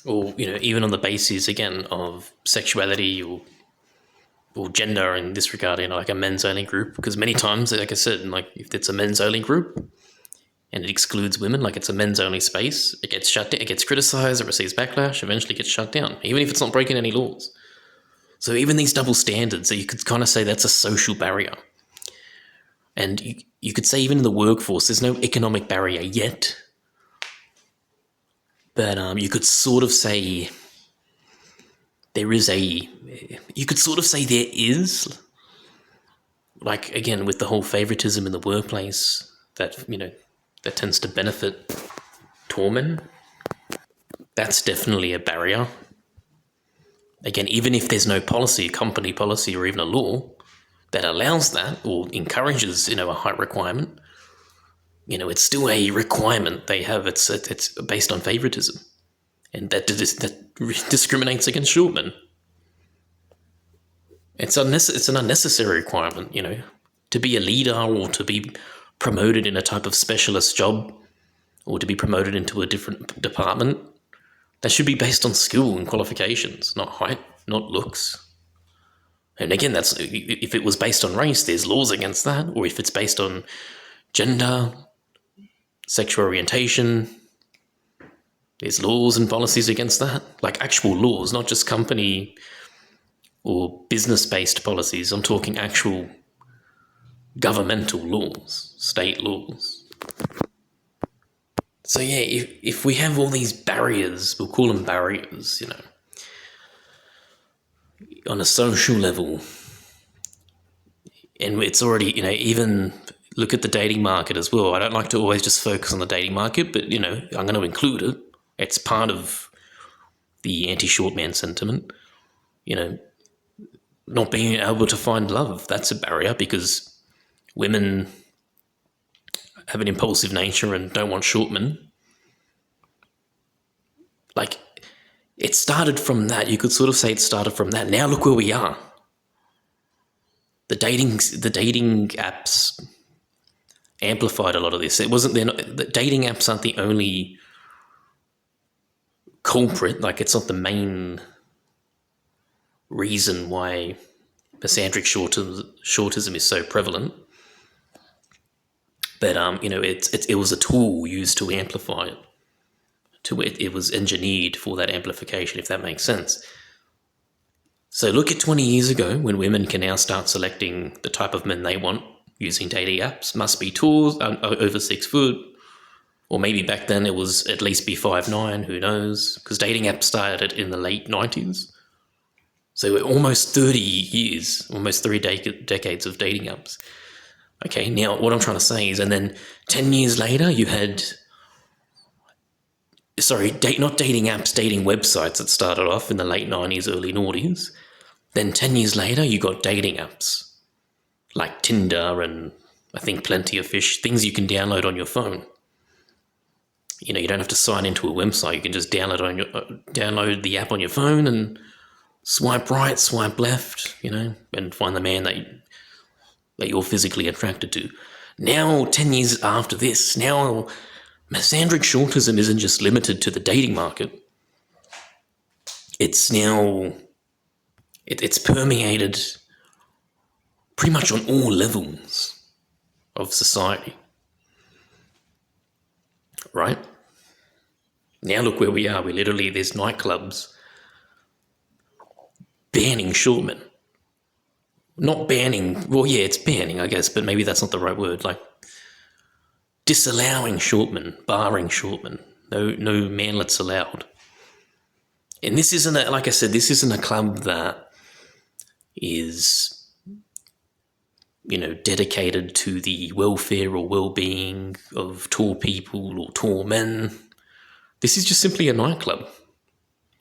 or even on the basis again of sexuality or gender in this regard, like a men's only group, because many times, like I said, like if it's a men's only group and it excludes women, like it's a men's only space, it gets shut down, it gets criticized, it receives backlash, eventually gets shut down, even if it's not breaking any laws. So even these double standards, so you could kind of say that's a social barrier. And you could say even in the workforce, there's no economic barrier yet, but you could sort of say there is you could sort of say there is, like again with the whole favoritism in the workplace that that tends to benefit tall men. That's definitely a barrier. Again, even if there's no policy, company policy, or even a law that allows that or encourages a height requirement, it's still a requirement they have. It's based on favoritism, and that discriminates against short men. It's an unnecessary requirement, to be a leader or to be promoted in a type of specialist job or to be promoted into a different department. That should be based on skill and qualifications, not height, not looks. And again, that's if it was based on race, there's laws against that, or if it's based on gender, sexual orientation, there's laws and policies against that, like actual laws, not just company or business-based policies. I'm talking actual governmental laws, state laws. So yeah, if we have all these barriers, we'll call them barriers, on a social level, and it's already, even look at the dating market as well. I don't like to always just focus on the dating market, but, I'm going to include it. It's part of the anti-short man sentiment. Not being able to find love, that's a barrier because women have an impulsive nature and don't want short men. Like, it started from that. You could sort of say it started from that. Now look where we are. The dating apps amplified a lot of this. The dating apps aren't the only culprit. Like, it's not the main reason why misandric-shortism is so prevalent. But it was a tool used to amplify it. It was engineered for that amplification, if that makes sense. So look at 20 years ago when women can now start selecting the type of men they want using dating apps. Must be tall, over 6 foot, or maybe back then it was at least be 5'9", who knows? Because dating apps started in the late 90s. So almost 30 years, almost 3 decades of dating apps. Okay, now what I'm trying to say is, and then 10 years later you had... not dating apps, dating websites that started off in the late 90s, early noughties. Then 10 years later, you got dating apps like Tinder and I think Plenty of Fish, things you can download on your phone. You don't have to sign into a website. You can just download the app on your phone and swipe right, swipe left, and find the man that you're physically attracted to. Now, 10 years after this, now... misandric-shortism isn't just limited to the dating market. It's now... It's permeated pretty much on all levels of society. Right? Now look where we are. There's nightclubs banning short men. Not banning... Well, yeah, it's banning, I guess, but maybe that's not the right word. Like, disallowing short men, barring short men, no manlets allowed. And this isn't like I said, this isn't a club that is, dedicated to the welfare or well-being of tall people or tall men. This is just simply a nightclub.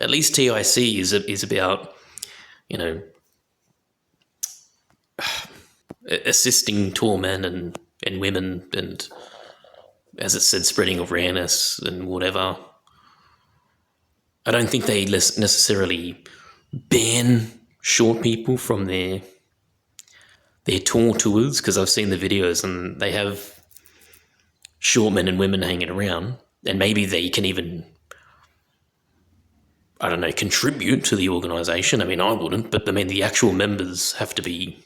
At least TIC is about, assisting tall men and women and, as it said, spreading awareness and whatever. I don't think they necessarily ban short people from their tour tours, because I've seen the videos and they have short men and women hanging around, and maybe they can even I don't know, contribute to the organisation. I mean, I wouldn't, but I mean, the actual members have to be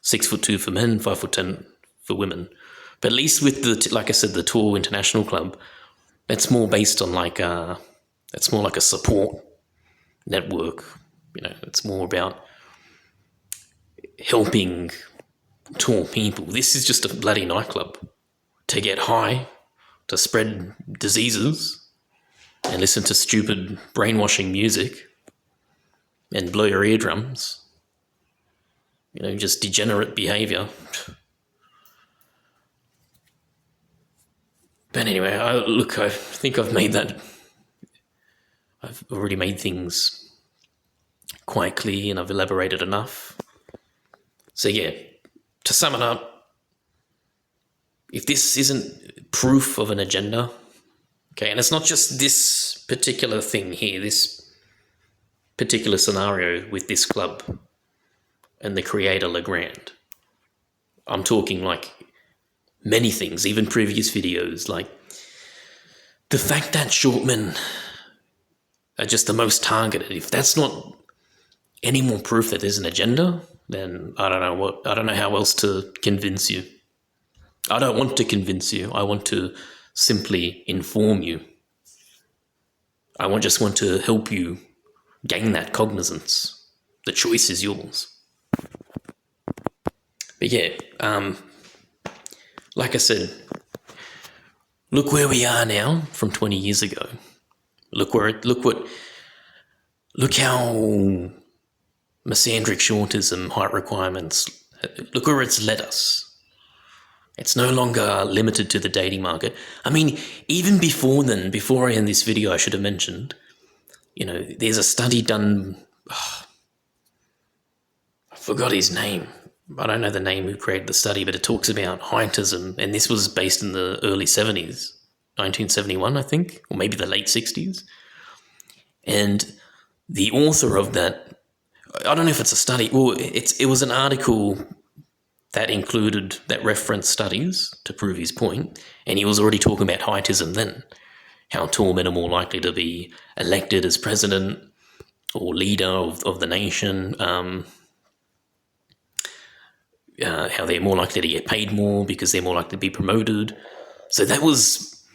6'2" for men, 5'10" for women. But at least with like I said, the Tour International Club, it's more based on it's more like a support network. It's more about helping tour people. This is just a bloody nightclub to get high, to spread diseases, and listen to stupid brainwashing music and blow your eardrums. Just degenerate behavior. But anyway, I think I've already made things quite clear, and I've elaborated enough. So yeah, to sum it up, if this isn't proof of an agenda, okay, and it's not just this particular thing here, this particular scenario with this club and the creator Legrand. I'm talking like many things, even previous videos, like the fact that short men are just the most targeted. If that's not any more proof that there's an agenda, then I don't know how else to convince you. I don't want to convince you. I want to simply inform you. I just want to help you gain that cognizance. The choice is yours. But yeah, like I said, look where we are now from 20 years ago. Look how misandric-shortism, height requirements, look where it's led us. It's no longer limited to the dating market. I mean, even before then, before I end this video, I should have mentioned, there's a study done, I forgot his name. I don't know the name who created the study, but it talks about heightism, and this was based in the early 70s, 1971, I think, or maybe the late 60s. And the author of that, I don't know if it's a study, well, it was an article that referenced studies to prove his point, and he was already talking about heightism then, how tall men are more likely to be elected as president or leader of the nation, how they're more likely to get paid more because they're more likely to be promoted. So that was,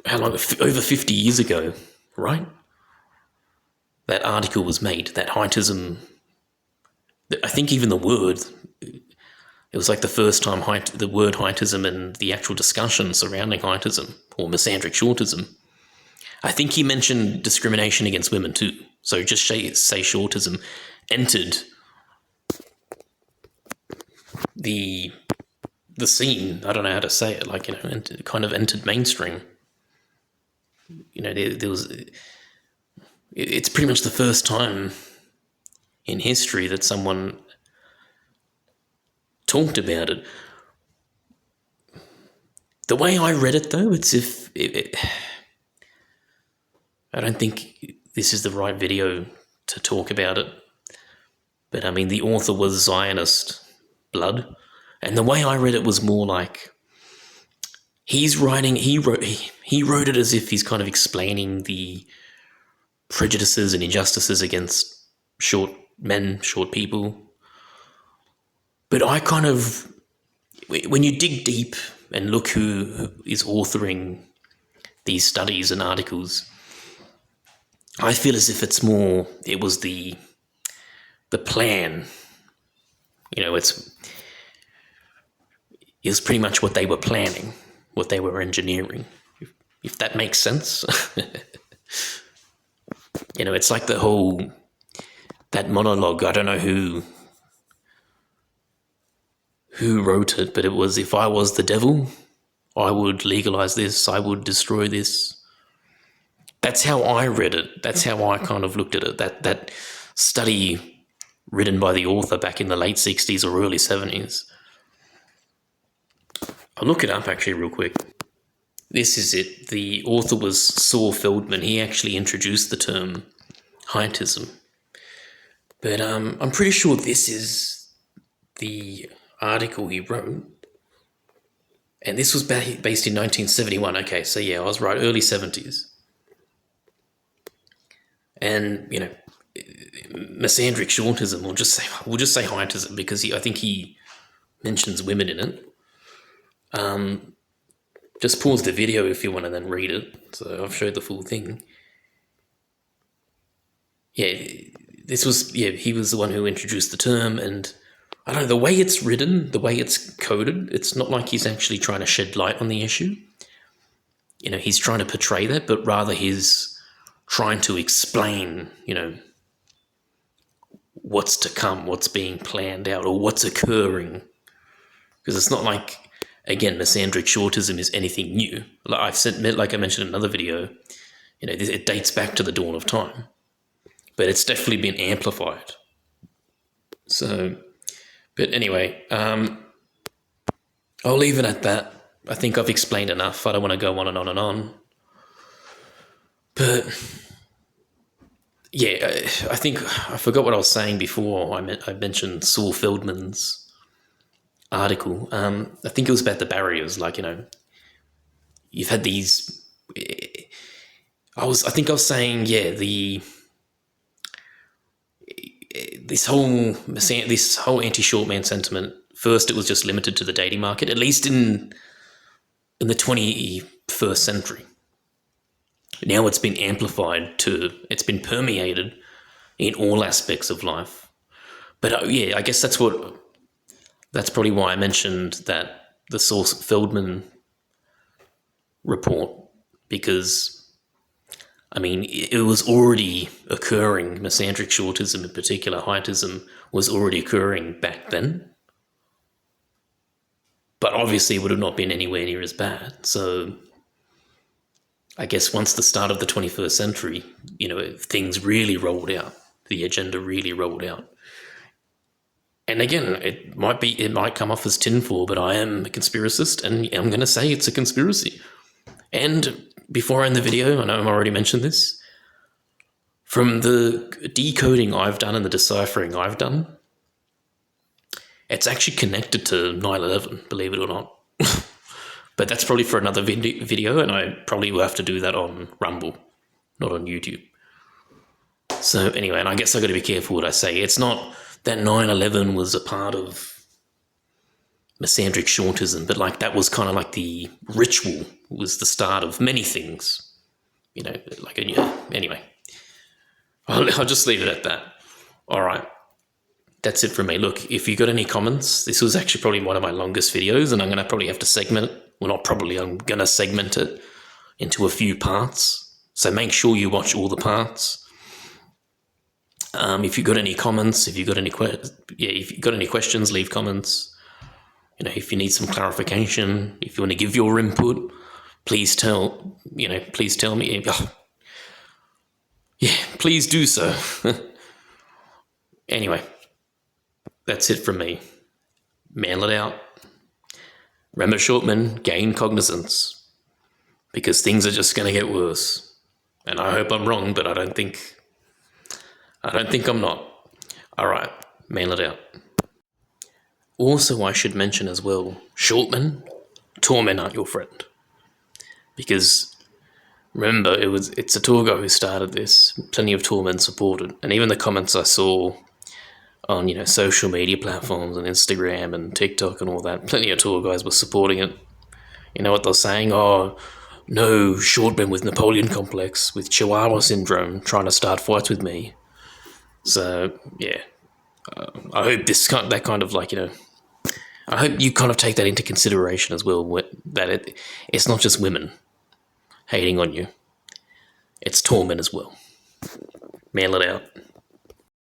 how long? Over 50 years ago, right? That article was made, that heightism, I think even the word, it was like the first time the word heightism and the actual discussion surrounding heightism or misandric-shortism. I think he mentioned discrimination against women too. So just say shortism entered the scene. I don't know how to say it. It kind of entered mainstream. There was. It's pretty much the first time in history that someone talked about it. The way I read it, though, it's I don't think this is the right video to talk about it. But I mean, the author was Zionist blood, and the way I read it was more like he wrote it as if he's kind of explaining the prejudices and injustices against short people. But I kind of, when you dig deep and look who is authoring these studies and articles, I feel as if it was the plan. It was pretty much what they were planning, what they were engineering, if that makes sense. It's like that monologue, I don't know who wrote it, but it was, if I was the devil, I would legalize this, I would destroy this. That's how I read it. That's how I kind of looked at it. That study written by the author back in the late 60s or early 70s. I'll look it up actually real quick. This is it. The author was Saul Feldman. He actually introduced the term heightism. But I'm pretty sure this is the article he wrote. And this was based in 1971. Okay, so yeah, I was right, early 70s. And, misandric-shortism, we'll just say heightism, because I think he mentions women in it. Just pause the video if you want to then read it. So I've showed the full thing. Yeah, he was the one who introduced the term, and I don't know, the way it's written, the way it's coded, it's not like he's actually trying to shed light on the issue. He's trying to portray that, but rather he's trying to explain, what's to come, what's being planned out, or what's occurring. Because it's not like, again, misandric-shortism is anything new. Like I mentioned in another video, it dates back to the dawn of time. But it's definitely been amplified. So, but anyway, I'll leave it at that. I think I've explained enough. I don't want to go on and on and on. But yeah, I think I forgot what I was saying before. I mentioned Saul Feldman's article. I think it was about the barriers. You've had these. I was saying, this whole anti-short-man sentiment. First, it was just limited to the dating market, at least in the 21st century. Now it's been amplified it's been permeated in all aspects of life. But I guess that's probably why I mentioned that the Saul Feldman report, because it was already occurring. Misandric-shortism in particular, heightism, was already occurring back then. But obviously it would have not been anywhere near as bad. So I guess once the start of the 21st century, things really rolled out. The agenda really rolled out. And again, it might come off as tinfoil, but I am a conspiracist, and I'm going to say it's a conspiracy. And before I end the video, I know I've already mentioned this, from the decoding I've done and the deciphering I've done, it's actually connected to 9/11, believe it or not. But that's probably for another video, and I probably will have to do that on Rumble, not on YouTube. So anyway, and I guess I've got to be careful what I say. It's not that 9/11 was a part of misandric-shortism, but that was kind of like the ritual, was the start of many things. Anyway. I'll just leave it at that. All right. That's it from me. Look, if you got any comments, this was actually probably one of my longest videos, and I'm going to probably have to segment it. Well, not probably, I'm going to segment it into a few parts. So make sure you watch all the parts. If you got any comments, if you got any questions, leave comments. If you need some clarification, if you want to give your input, please tell me. Yeah, please do so. Anyway, that's it from me. Manlet out. Remember, shortmen, gain cognizance, because things are just going to get worse. And I hope I'm wrong, but I don't think I'm not. All right, manlet out. Also, I should mention as well, shortmen, tourmen aren't your friend. Because remember, it's a tour guy who started this. Plenty of tourmen supported, and even the comments I saw on social media platforms and Instagram and TikTok and all that, plenty of tour guys were supporting it. You know what they're saying? Oh, no shortmen with Napoleon complex, with Chihuahua syndrome, trying to start fights with me. So yeah, I hope I hope you kind of take that into consideration as well. That it's not just women hating on you; it's tourmen as well. Manlet out.